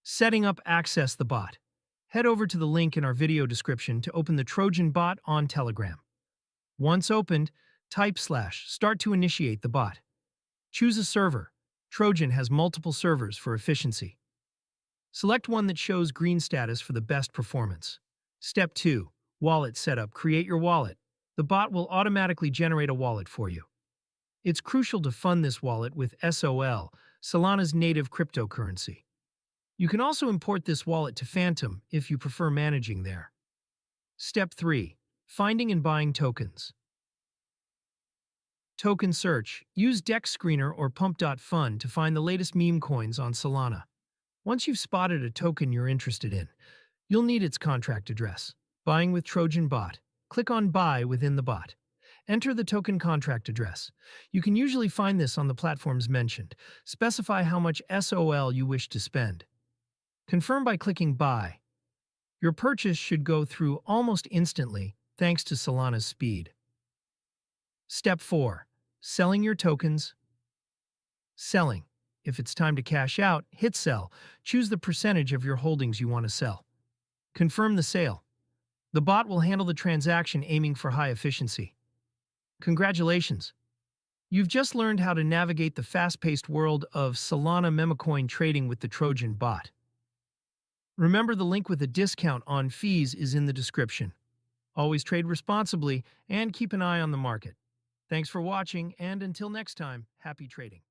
Setting up Access the bot. Head over to the link in our video description to open the Trojan bot on Telegram. Once opened, type /start to initiate the bot. Choose a server. Trojan has multiple servers for efficiency. Select one that shows green status for the best performance. Step 2. Wallet Setup. Create your wallet. The bot will automatically generate a wallet for you. It's crucial to fund this wallet with SOL, Solana's native cryptocurrency. You can also import this wallet to Phantom if you prefer managing there. Step 3. Finding and buying tokens. Token search. Use Dex Screener or Pump.Fund to find the latest meme coins on Solana. Once you've spotted a token you're interested in, you'll need its contract address. Buying with Trojan bot. Click on Buy within the bot. Enter the token contract address. You can usually find this on the platforms mentioned. Specify how much SOL you wish to spend. Confirm by clicking Buy. Your purchase should go through almost instantly thanks to Solana's speed. Step 4. Selling your tokens. Selling. If it's time to cash out, hit Sell. Choose the percentage of your holdings you want to sell. Confirm the sale. The bot will handle the transaction, aiming for high efficiency. Congratulations! You've just learned how to navigate the fast-paced world of Solana memecoin trading with the Trojan bot. Remember, the link with a discount on fees is in the description. Always trade responsibly and keep an eye on the market. Thanks for watching, and until next time, happy trading.